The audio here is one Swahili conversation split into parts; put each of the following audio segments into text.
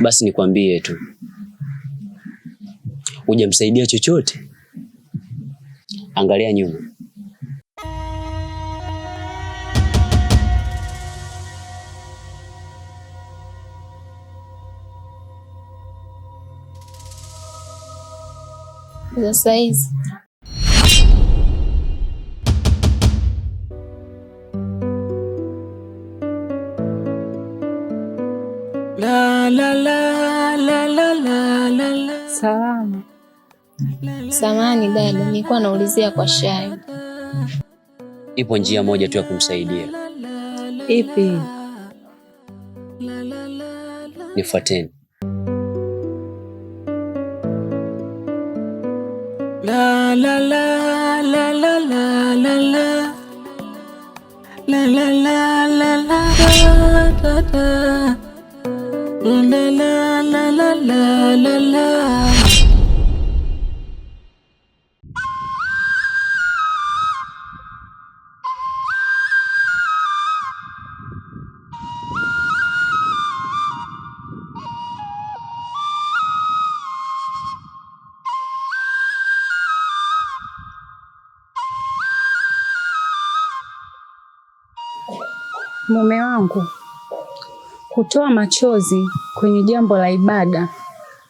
Basi nikwambie tu, hujamsaidia chochote. Angalia nyuma. Sasa hizi la la la la la la la. Salama. Samahani dada, nilikuwa naulizia kwa Shai. Ipo njia moja tu ya kumsaidia. Ipi? Nifuateni. La la la la la la la la la la la la la da da la la la la la la la. Mume wangu, kutoa machozi kwenye jambo la ibada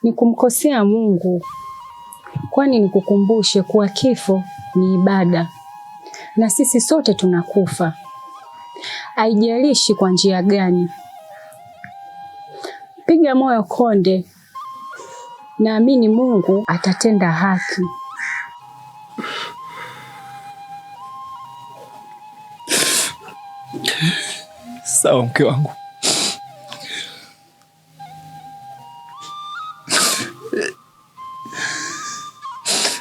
ni kumkosea Mungu. Kwani nikukumbushe kuwa kifo ni ibada na sisi sote tunakufa. Haijalishi kwa njia gani. Piga moyo konde. Naamini Mungu atatenda haki. Sawa mke wangu.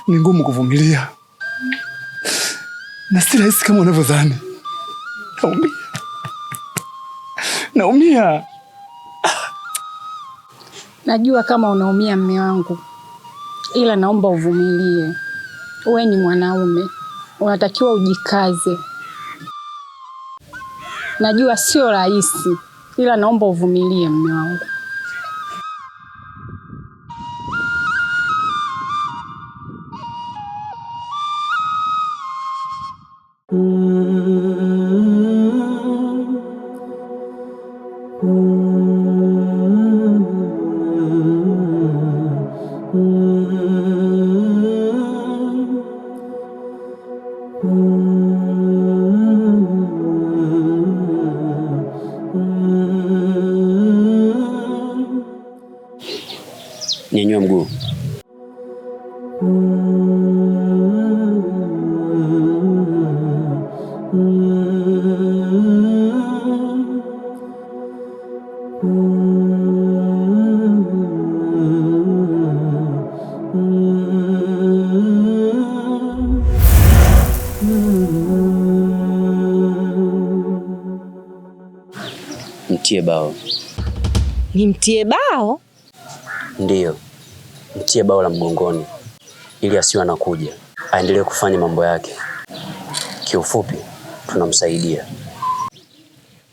Ni ngumu kuvumilia na si rahisi kama unavyodhani. Naumia. Najua kama unaumia mume wangu, ila naomba uvumilie. Wewe ni mwanaume, unatakiwa ujikaze. Najua sio rahisi, ila naomba uvumilie mume wangu. Nyanyua mguu. Mtie bao. Nimtie bao? Ndiyo. Mtie bao la mgongoni ili asiwe anakuja, aendelee kufanya mambo yake. Kiufupi tunamsaidia.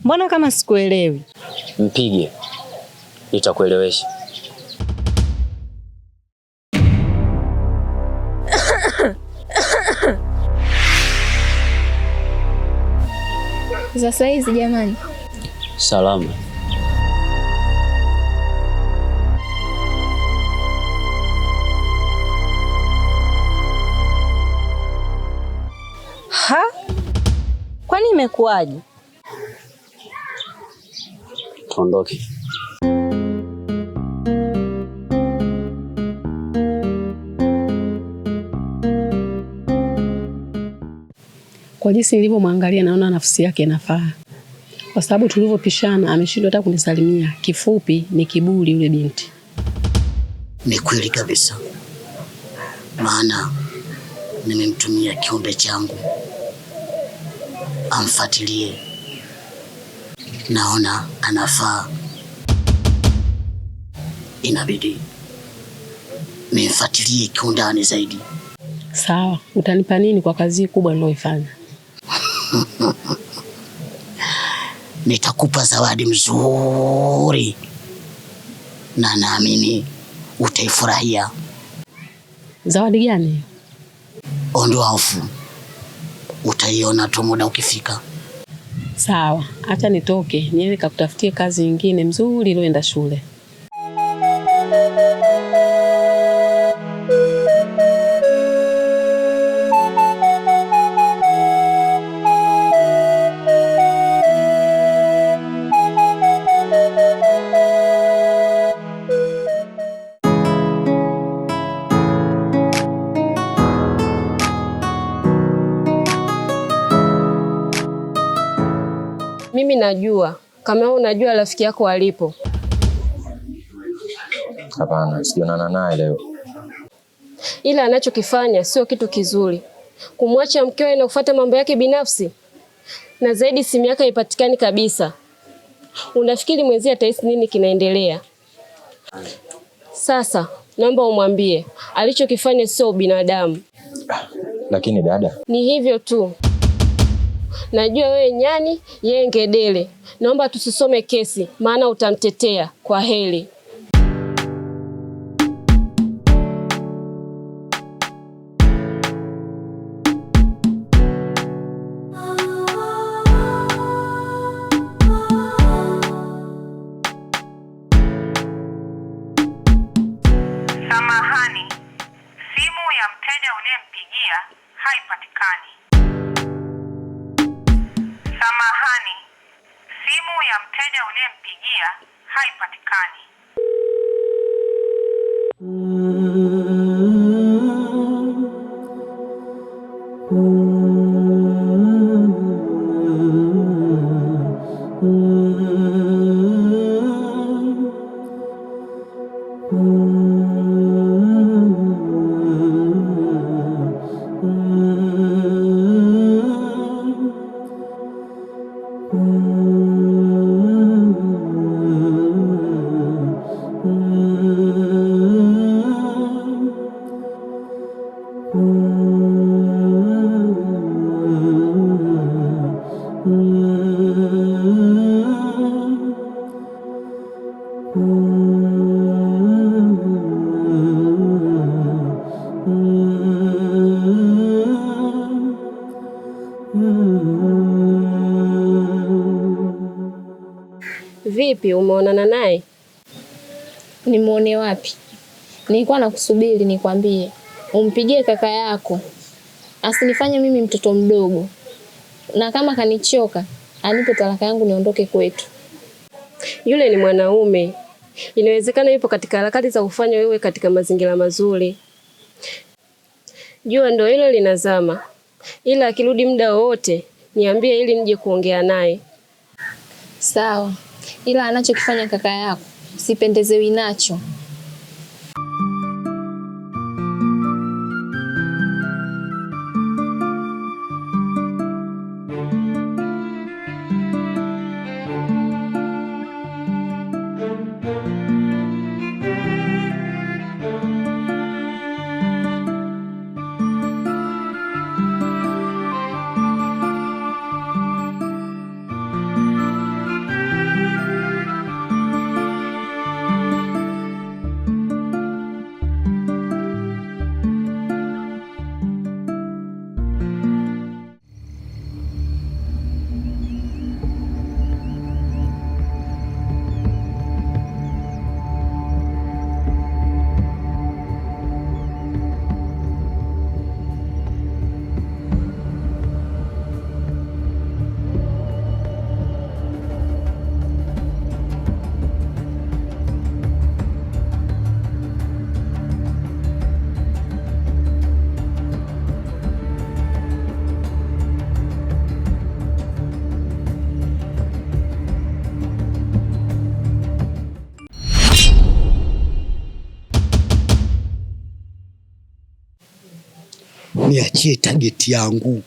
Mbona kama sikuelewi? Mpige. Nitakuelewesha. Sasa hizi jamani. Salama. Ha? Kwani imekuwaje? Tuondoke. Kwa jinsi nilivyomwangalia naona nafsi yake inafaa. Kwa sababu tulivyopishana ameshindwa hata kunisalimia. Kifupi ni kiburi yule binti. Ni kweli kabisa. Maana nimemtumia kiumbe changu amfuatilie. Naona anafaa. Inabidi nimfuatilie kiundani zaidi. Sawa, utanipa nini kwa kazi kubwa niliyoifanya? Nitakupa zawadi mzuri. na naamini utaifurahia. Zawadi gani? Ondoa hofu, utaiona tu muda ukifika. Sawa, acha nitoke niende kakutafutie kazi nyingine mzuri iliyoenda shule. Mimi najua kama wewe unajua rafiki yako alipo. Hapana, sijaonana naye leo. Ila anachokifanya sio kitu kizuri. Kumwacha mkewe na kufuata mambo yake binafsi. Na zaidi simu yake haipatikani kabisa. Unafikiri mwenzie atahisi nini kinaendelea? Sasa, naomba umwambie alichokifanya sio binadamu. Lakini dada, ni hivyo tu. Najua wewe nyani, yeye ngedele. Naomba tusisome kesi, maana utamtetea. Kwa heri. Samahani, simu ya mteja uliyempigia haipatikani. Samahani, simu ya mteja uliyempigia haipatikani. Vipi, umeonana naye? Nimuone wapi? Nilikuwa nakusubiri nikwambie. Umpigie kaka yako. Asinifanye mimi mtoto mdogo. Na kama kanichoka, anipe talaka yangu niondoke kwetu. Yule ni mwanaume. Inawezekana yupo katika harakati za kufanya wewe katika mazingira mazuri. Jua ndo hilo linazama. Ila akirudi muda wowote, niambie ili nije kuongea naye. Sawa. Ila anachokifanya kaka yako sipendezewi nacho. Niachie target yangu.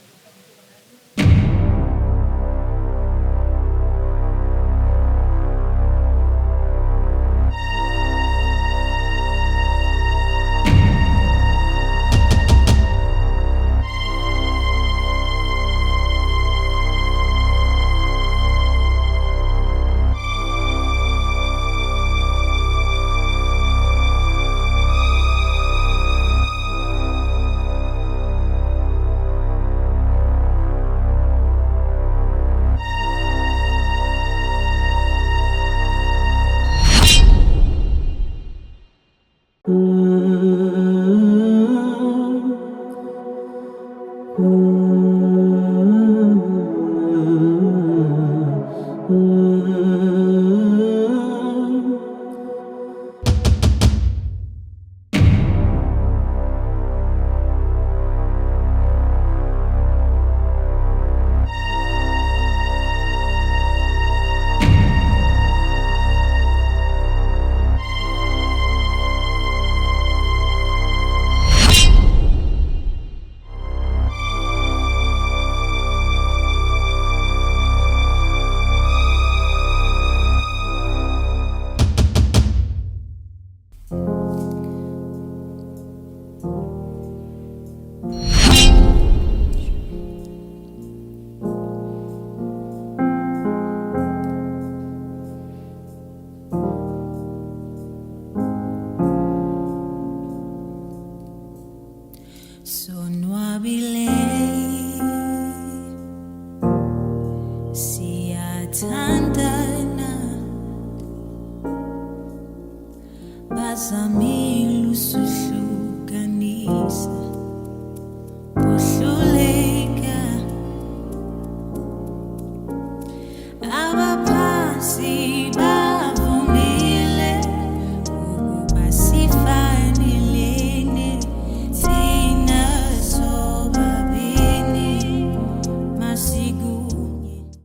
ça m'illusifie.